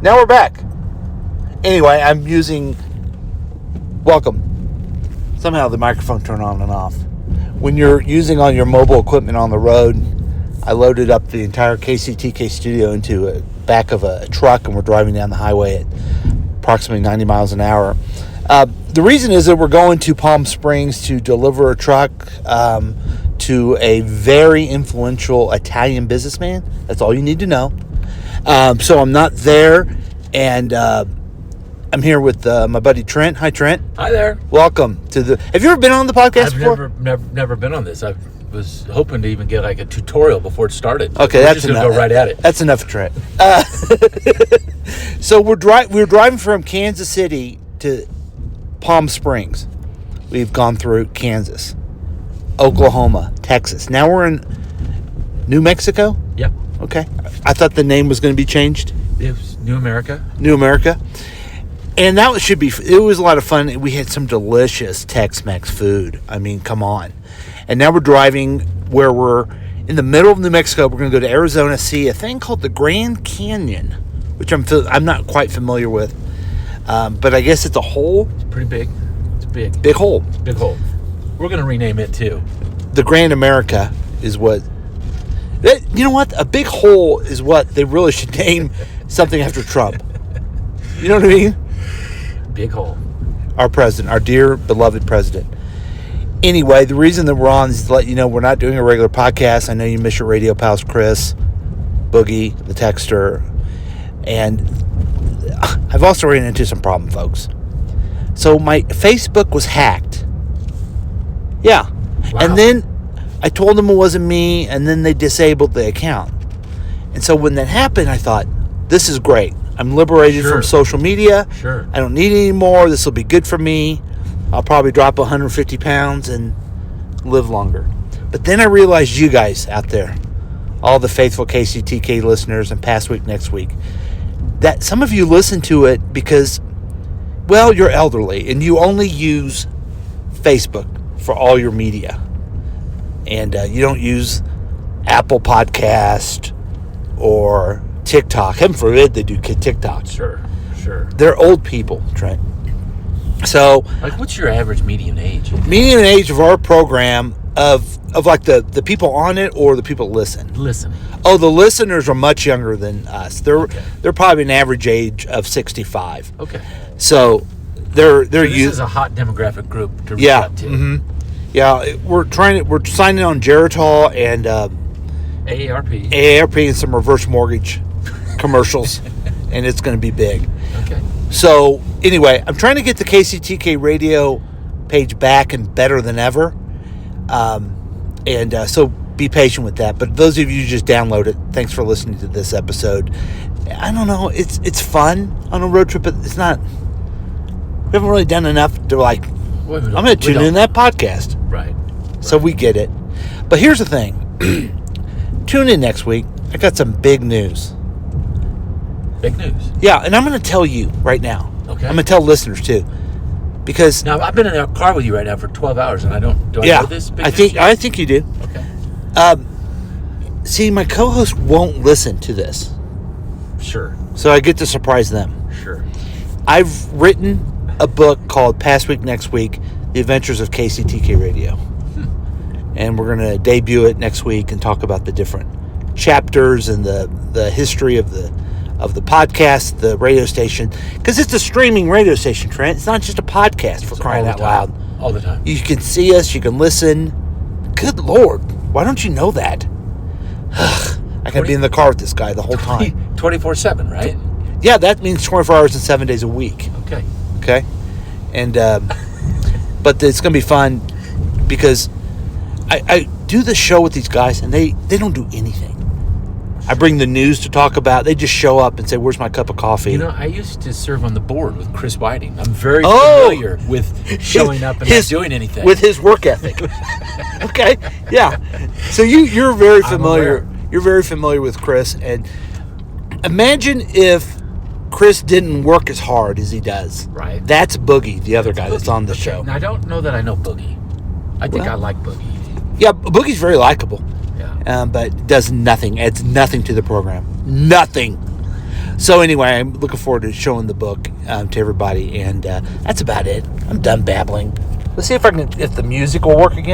Now we're back. Anyway, I'm using... Welcome. Somehow the microphone turned on and off. When you're using all your mobile equipment on the road, I loaded up the entire KCTK studio into the back of a truck, and we're driving down the highway at approximately 90 miles an hour. The reason is that we're going to Palm Springs to deliver a truck to a very influential Italian businessman. That's all you need to know. So I'm not there, and I'm here with my buddy Trent. Hi, Trent. Hi there. Welcome to the... Have you ever been on the podcast before? I've never been on this. I was hoping to even get like a tutorial before it started. Okay, we're that's just gonna enough. go right at it. That's enough, Trent. So we're driving from Kansas City to Palm Springs. We've gone through Kansas, Oklahoma, Texas. Now we're in New Mexico. Yep. Okay. I thought the name was going to be changed. It was New America. New America. And that should be... It was a lot of fun. We had some delicious Tex-Mex food. I mean, come on. And now we're driving where we're in the middle of New Mexico. We're going to go to Arizona, see a thing called the Grand Canyon, which I'm not quite familiar with. But I guess it's a hole. It's pretty big. It's big. Big hole. Big hole. We're going to rename it too. The Grand America is what... You know what? A big hole is what they really should name something after Trump. You know what I mean? Big hole. Our president, our dear, beloved president. Anyway, the reason that we're on is to let you know we're not doing a regular podcast. I know you miss your radio pals, Chris, Boogie, the Texter. And I've also ran into some problem, folks. So my Facebook was hacked. Yeah. Wow. And then I told them it wasn't me, and then they disabled the account. And so when that happened, I thought, this is great. I'm liberated from social media. Sure. I don't need it anymore. This will be good for me. I'll probably drop 150 pounds and live longer. But then I realized you guys out there, all the faithful KCTK listeners and Past Week, Next Week, that some of you listen to it because, well, you're elderly and you only use Facebook for all your media. And you don't use Apple Podcast or TikTok. Heaven forbid they do TikTok. Sure. They're old people, Trent. So, Like, what's your average median age? median age of our program of like the people on it or the people listen. Listen. Oh, the listeners are much younger than us. They're probably an average age of 65. Okay. So they're This is a hot demographic group to reach out to. Mm-hmm. Yeah, we're signing on Geritol and AARP and some reverse mortgage commercials, and it's going to be big. Okay. So anyway, I'm trying to get the KCTK radio page back and better than ever, so be patient with that. But those of you who just download it, thanks for listening to this episode. I don't know, it's fun on a road trip, but it's not. We haven't really done enough to like. Well, I'm going to tune in that podcast. Right. So we get it. But here's the thing. Tune in next week. I got some big news. Big news. Yeah, and I'm going to tell you right now. Okay. I'm going to tell listeners too. Because Now, I've been in a car with you right now for 12 hours, and I know this big news? I think you do. Okay. See, my co-host won't listen to this. Sure. So I get to surprise them. Sure. I've written a book called Past Week, Next Week, The Adventures of KCTK Radio. And we're going to debut it next week and talk about the different chapters and the history of the podcast, the radio station. Because it's a streaming radio station, Trent. It's not just a podcast, for crying out loud. All the time. You can see us. You can listen. Good Lord. Why don't you know that? I can be in the car with this guy the whole time. 24/7, right? Yeah, that means 24 hours and 7 days a week. Okay? And, but it's going to be fun because I do the show with these guys and they don't do anything. I bring the news to talk about. They just show up and say, "Where's my cup of coffee?" You know, I used to serve on the board with Chris Whiting. I'm very familiar with showing up and not doing anything. With his work ethic. Okay, yeah. So you're very familiar. You're very familiar with Chris, and imagine if Chris didn't work as hard as he does. Right. That's Boogie, the other guy that's on the show. Now, I don't know that I know Boogie. I think I like Boogie. Yeah, Boogie's very likable. Yeah. But does nothing. Adds nothing to the program. Nothing. So anyway, I'm looking forward to showing the book to everybody, and that's about it. I'm done babbling. Let's see if the music will work again.